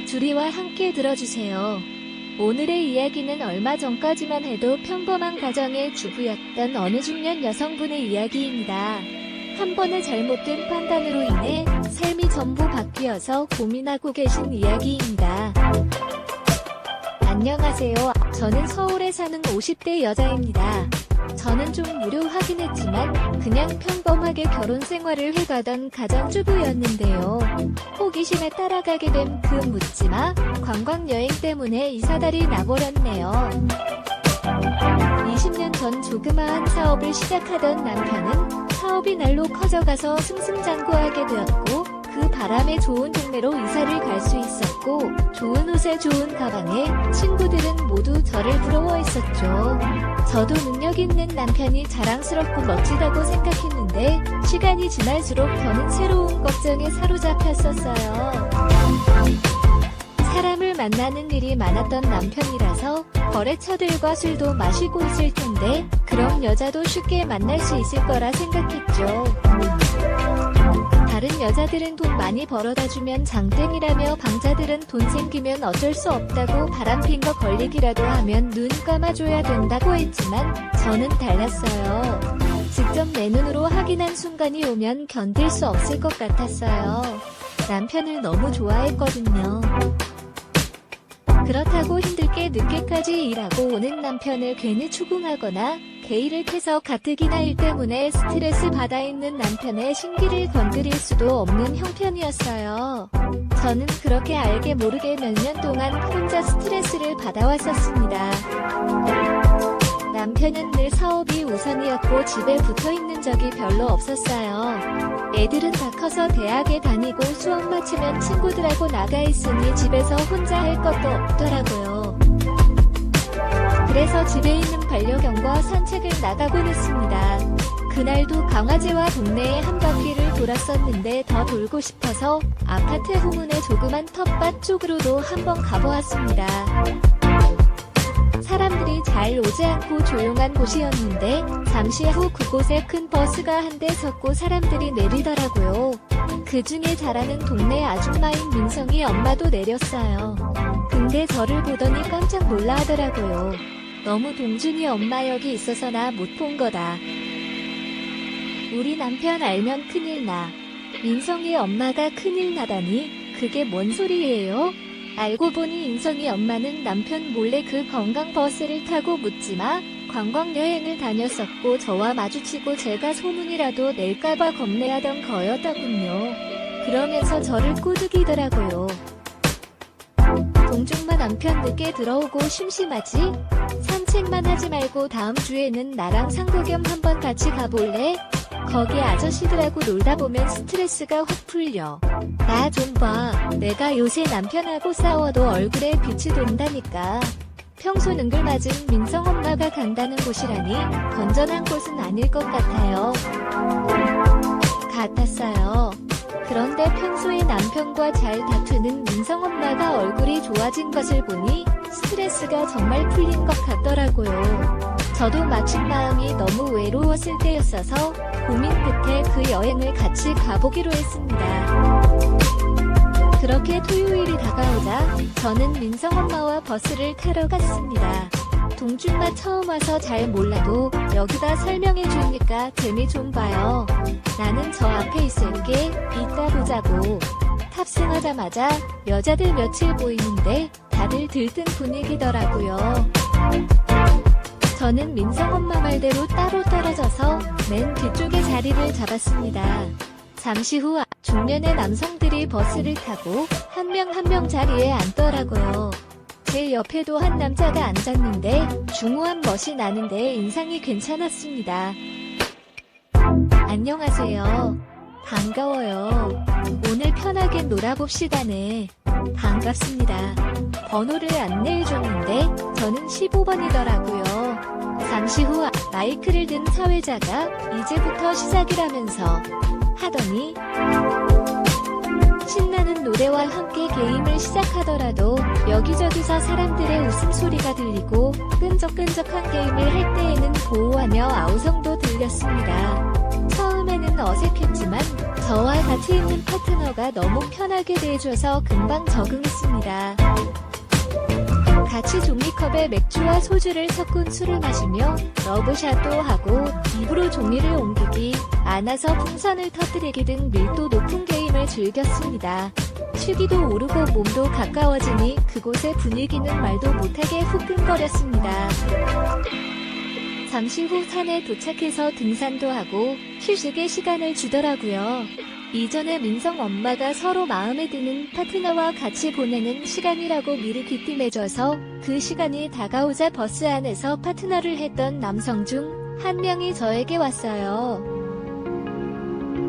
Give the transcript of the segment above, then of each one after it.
주리와 함께 들어주세요. 오늘의 이야기는 얼마 전까지만 해도 평범한 가정의 주부였던 어느 중년 여성분의 이야기입니다. 한 번의 잘못된 판단으로 인해 삶이 전부 바뀌어서 고민하고 계신 이야기입니다. 안녕하세요. 저는 서울에 사는 50대 여자입니다. 저는 좀 무료하긴 했지만 그냥 평범하게 결혼 생활을 해가던 가정주부였는데요. 호기심에 따라가게 된 그 묻지마 관광여행 때문에 이사달이 나버렸네요. 20년 전 조그마한 사업을 시작하던 남편은 사업이 날로 커져가서 승승장구하게 되었고 그 바람에 좋은 동네로 이사를 갈 수 있었고 좋은 옷에 좋은 가방에 친구들은 모두 저를 부러워했었죠. 저도 능력 있는 남편이 자랑스럽고 멋지다고 생각했는데 시간이 지날수록 저는 새로운 걱정에 사로잡혔었어요. 사람을 만나는 일이 많았던 남편이라서 거래처들과 술도 마시고 있을 텐데 그럼 여자도 쉽게 만날 수 있을 거라 생각했죠. 다른 여자들은 돈 많이 벌어다주면 장땡이라며 방자들은 돈 생기면 어쩔 수 없다고 바람핀 거 걸리기라도 하면 눈 감아줘야 된다고 했지만 저는 달랐어요. 직접 내 눈으로 확인한 순간이 오면 견딜 수 없을 것 같았어요. 남편을 너무 좋아했거든요. 그렇다고 힘들게 늦게까지 일하고 오는 남편을 괜히 추궁하거나 게이를 패서 가뜩이나 일 때문에 스트레스 받아 있는 남편의 심기를 건드릴 수도 없는 형편이었어요. 저는 그렇게 알게 모르게 몇 년 동안 혼자 스트레스를 받아왔었습니다. 남편은 늘 사업이 우선이었고 집에 붙어있는 적이 별로 없었어요. 애들은 다 커서 대학에 다니고 수업 마치면 친구들하고 나가 있으니 집에서 혼자 할 것도 없더라고요. 그래서 집에 있는 반려견과 산책을 나가곤 했습니다. 그날도 강아지와 동네에 한 바퀴를 돌았었는데 더 돌고 싶어서 아파트 후문의 조그만 텃밭 쪽으로도 한번 가보았습니다. 사람들이 잘 오지 않고 조용한 곳이었는데 잠시 후 그곳에 큰 버스가 한 대 섰고 사람들이 내리더라고요. 그 중에 잘하는 동네 아줌마인 민성이 엄마도 내렸어요. 근데 저를 보더니 깜짝 놀라 하더라고요. 너무 동준이 엄마 여기 있어서 나 못 본 거다. 우리 남편 알면 큰일 나. 민성이 엄마가 큰일 나다니 그게 뭔 소리예요? 알고 보니 인성이 엄마는 남편 몰래 그 관광버스를 타고 묻지마 관광여행을 다녔었고 저와 마주치고 제가 소문이라도 낼까봐 겁내하던 거였더군요. 그러면서 저를 꼬드기더라고요. 동중마 남편 늦게 들어오고 심심하지? 산책만 하지 말고 다음 주에는 나랑 상구겸 한번 같이 가볼래? 거기 아저씨들하고 놀다 보면 스트레스가 확 풀려. 나 좀 봐. 내가 요새 남편하고 싸워도 얼굴에 빛이 돈다니까. 평소 능글맞은 민성 엄마가 간다는 곳이라니 건전한 곳은 아닐 것 같았어요. 그런데 평소에 남편과 잘 다투는 민성 엄마가 얼굴이 좋아진 것을 보니 스트레스가 정말 풀린 것 같더라고요. 저도 마침 마음이 너무 외로웠을 때였어서 고민 끝에 그 여행을 같이 가보기로 했습니다. 그렇게 토요일이 다가오자 저는 민성 엄마와 버스를 타러 갔습니다. 동준마 처음 와서 잘 몰라도 여기다 설명해 주니까 재미 좀 봐요. 나는 저 앞에 있을게. 이따 보자고. 탑승하자마자 여자들 며칠 보이는데 다들 들뜬 분위기더라고요. 저는 민성 엄마 말대로 따로 떨어져서 맨 뒤쪽에 자리를 잡았습니다. 잠시 후 중년의 남성들이 버스를 타고 한 명 한 명 자리에 앉더라고요. 제 옆에도 한 남자가 앉았는데 중후한 멋이 나는데 인상이 괜찮았습니다. 안녕하세요. 반가워요. 오늘 편하게 놀아봅시다네. 반갑습니다. 번호를 안내해줬는데 저는 15번이더라고요. 잠시 후 마이크를 든 사회자가 이제부터 시작이라면서 하더니 신나는 노래와 함께 게임을 시작하더라도 여기저기서 사람들의 웃음소리가 들리고 끈적끈적한 게임을 할 때에는 보호하며 아우성도 들렸습니다. 처음에는 어색했지만 저와 같이 있는 파트너가 너무 편하게 대해줘서 금방 적응했습니다. 같이 종이컵에 맥주와 소주를 섞은 술을 마시며 러브샷도 하고 입으로 종이를 옮기기, 안아서 풍선을 터뜨리기 등 밀도 높은 게임을 즐겼습니다. 취기도 오르고 몸도 가까워지니 그곳의 분위기는 말도 못하게 후끈거렸습니다. 잠시 후 산에 도착해서 등산도 하고 휴식의 시간을 주더라고요. 이전에 민성 엄마가 서로 마음에 드는 파트너와 같이 보내는 시간이라고 미리 귀띔해줘서 그 시간이 다가오자 버스 안에서 파트너를 했던 남성 중 한 명이 저에게 왔어요.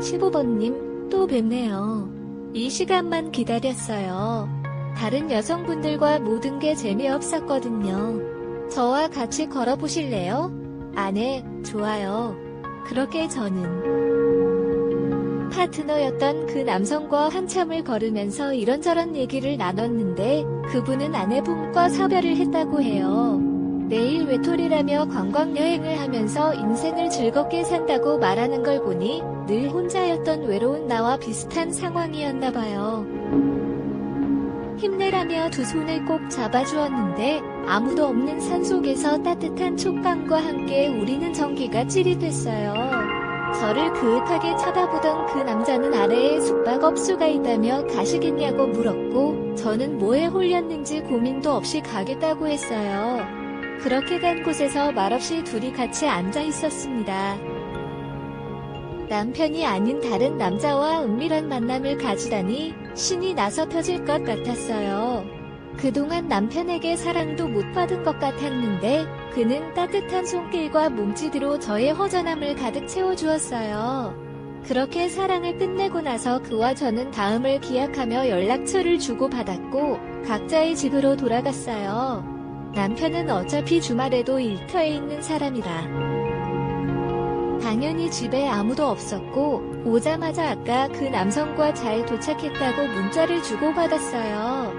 15번님, 또 뵙네요. 이 시간만 기다렸어요. 다른 여성분들과 모든 게 재미없었거든요. 저와 같이 걸어보실래요? 아, 네, 좋아요. 그렇게 저는 파트너였던 그 남성과 한참을 걸으면서 이런저런 얘기를 나눴는데 그분은 아내분과 사별을 했다고 해요. 매일 외톨이라며 관광여행을 하면서 인생을 즐겁게 산다고 말하는 걸 보니 늘 혼자였던 외로운 나와 비슷한 상황이었나봐요. 힘내라며 두 손을 꼭 잡아주었는데 아무도 없는 산속에서 따뜻한 촉감과 함께 우리는 전기가 찌릿했어요. 저를 그윽하게 쳐다보던 그 남자는 아래에 숙박업소가 있다며 가시겠냐고 물었고 저는 뭐에 홀렸는지 고민도 없이 가겠다고 했어요. 그렇게 간 곳에서 말없이 둘이 같이 앉아 있었습니다. 남편이 아닌 다른 남자와 은밀한 만남을 가지다니 신이 나서 터질 것 같았어요. 그동안 남편에게 사랑도 못 받은 것 같았는데 그는 따뜻한 손길과 몸짓으로 저의 허전함을 가득 채워주었어요. 그렇게 사랑을 끝내고 나서 그와 저는 다음을 기약하며 연락처를 주고받았고 각자의 집으로 돌아갔어요. 남편은 어차피 주말에도 일터에 있는 사람이라 당연히 집에 아무도 없었고 오자마자 아까 그 남성과 잘 도착했다고 문자를 주고받았어요.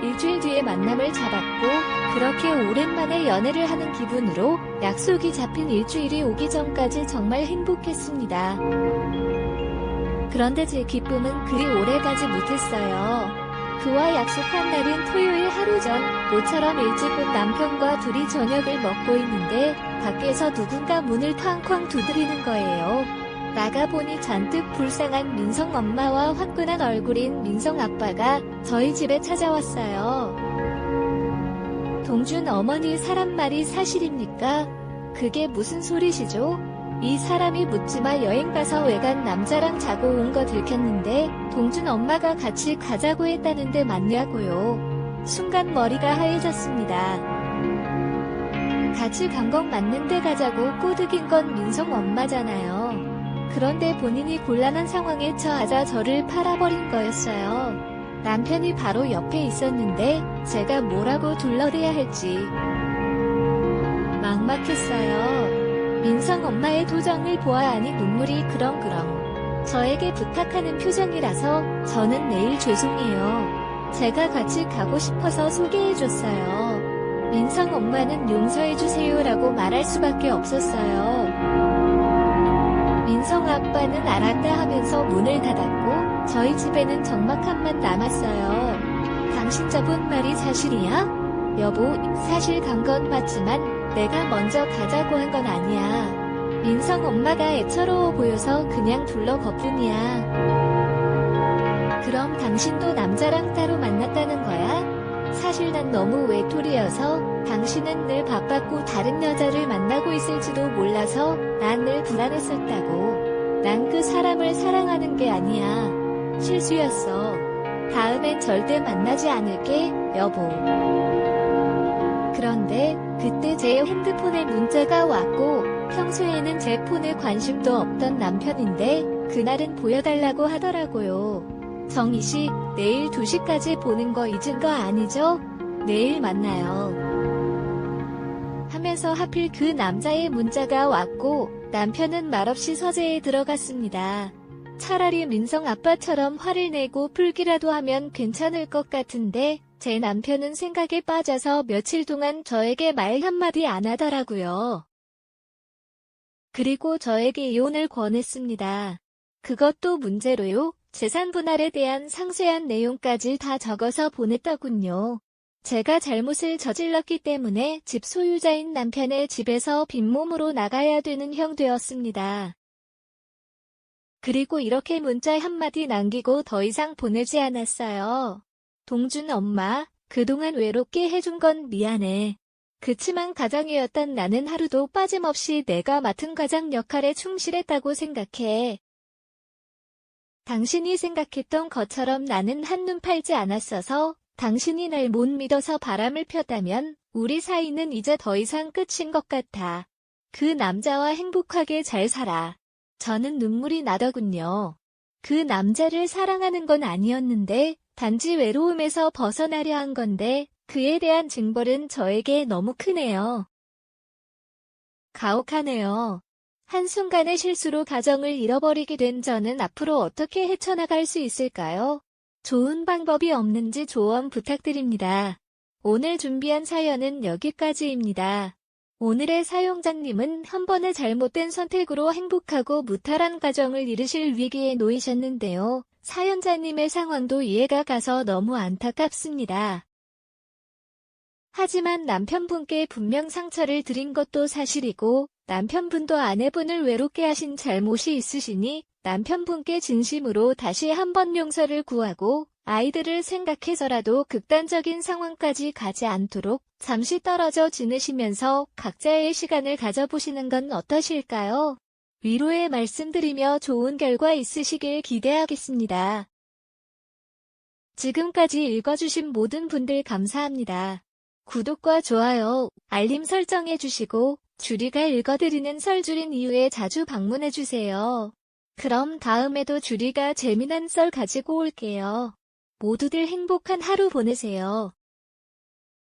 일주일 뒤에 만남을 잡았고 그렇게 오랜만에 연애를 하는 기분으로 약속이 잡힌 일주일이 오기 전까지 정말 행복했습니다. 그런데 제 기쁨은 그리 오래가지 못했어요. 그와 약속한 날인 토요일 하루 전 모처럼 일찍 온 남편과 둘이 저녁을 먹고 있는데 밖에서 누군가 문을 쾅쾅 두드리는 거예요. 나가보니 잔뜩 불쌍한 민성 엄마와 화끈한 얼굴인 민성 아빠가 저희 집에 찾아왔어요. 동준 어머니 사람 말이 사실입니까? 그게 무슨 소리시죠? 이 사람이 묻지마 여행 가서 외간 남자랑 자고 온 거 들켰는데 동준 엄마가 같이 가자고 했다는데 맞냐고요. 순간 머리가 하얘졌습니다. 같이 간 건 맞는데 가자고 꼬드긴 건 민성 엄마잖아요. 그런데 본인이 곤란한 상황에 처하자 저를 팔아버린 거였어요. 남편이 바로 옆에 있었는데 제가 뭐라고 둘러대야 할지 막막했어요. 민성 엄마의 도정을 보아하니 눈물이 그렁그렁. 저에게 부탁하는 표정이라서 저는 내일 죄송해요. 제가 같이 가고 싶어서 소개해줬어요. 민성 엄마는 용서해주세요라고 말할 수밖에 없었어요. 민성 아빠는 알았다 하면서 문을 닫았고 저희 집에는 적막함만 남았어요. 당신 저분 말이 사실이야? 여보, 사실 간 건 맞지만 내가 먼저 가자고 한 건 아니야. 민성 엄마가 애처로워 보여서 그냥 둘러거뿐이야. 그럼 당신도 남자랑 따로 만났다는 거야? 사실 난 너무 외톨이여서 당신은 늘 바빴고 다른 여자를 만나고 있을지도 몰라서 난 늘 불안했었다고. 난 그 사람을 사랑하는 게 아니야. 실수였어. 다음엔 절대 만나지 않을게, 여보. 그런데 그때 제 핸드폰에 문자가 왔고 평소에는 제 폰에 관심도 없던 남편인데 그날은 보여달라고 하더라고요. 정희씨, 내일 2시까지 보는 거 잊은 거 아니죠? 내일 만나요. 하면서 하필 그 남자의 문자가 왔고 남편은 말없이 서재에 들어갔습니다. 차라리 민성 아빠처럼 화를 내고 풀기라도 하면 괜찮을 것 같은데 제 남편은 생각에 빠져서 며칠 동안 저에게 말 한마디 안 하더라고요. 그리고 저에게 이혼을 권했습니다. 그것도 문제로요. 재산 분할에 대한 상세한 내용까지 다 적어서 보냈더군요. 제가 잘못을 저질렀기 때문에 집 소유자인 남편의 집에서 빈몸으로 나가야 되는 형 되었습니다. 그리고 이렇게 문자 한마디 남기고 더 이상 보내지 않았어요. 동준 엄마, 그동안 외롭게 해준 건 미안해. 그치만 가장이었던 나는 하루도 빠짐없이 내가 맡은 가장 역할에 충실했다고 생각해. 당신이 생각했던 것처럼 나는 한눈 팔지 않았어서 당신이 날 못 믿어서 바람을 폈다면 우리 사이는 이제 더 이상 끝인 것 같아. 그 남자와 행복하게 잘 살아. 저는 눈물이 나더군요. 그 남자를 사랑하는 건 아니었는데 단지 외로움에서 벗어나려 한 건데 그에 대한 징벌은 저에게 너무 크네요. 가혹하네요. 한순간의 실수로 가정을 잃어버리게 된 저는 앞으로 어떻게 헤쳐나갈 수 있을까요? 좋은 방법이 없는지 조언 부탁드립니다. 오늘 준비한 사연은 여기까지입니다. 오늘의 사용자님은 한 번의 잘못된 선택으로 행복하고 무탈한 가정을 이루실 위기에 놓이셨는데요. 사연자님의 상황도 이해가 가서 너무 안타깝습니다. 하지만 남편분께 분명 상처를 드린 것도 사실이고 남편분도 아내분을 외롭게 하신 잘못이 있으시니 남편분께 진심으로 다시 한번 용서를 구하고 아이들을 생각해서라도 극단적인 상황까지 가지 않도록 잠시 떨어져 지내시면서 각자의 시간을 가져보시는 건 어떠실까요? 위로의 말씀드리며 좋은 결과 있으시길 기대하겠습니다. 지금까지 읽어주신 모든 분들 감사합니다. 구독과 좋아요, 알림 설정해주시고 주리가 읽어드리는 썰 줄인 이유에 자주 방문해주세요. 그럼 다음에도 주리가 재미난 썰 가지고 올게요. 모두들 행복한 하루 보내세요.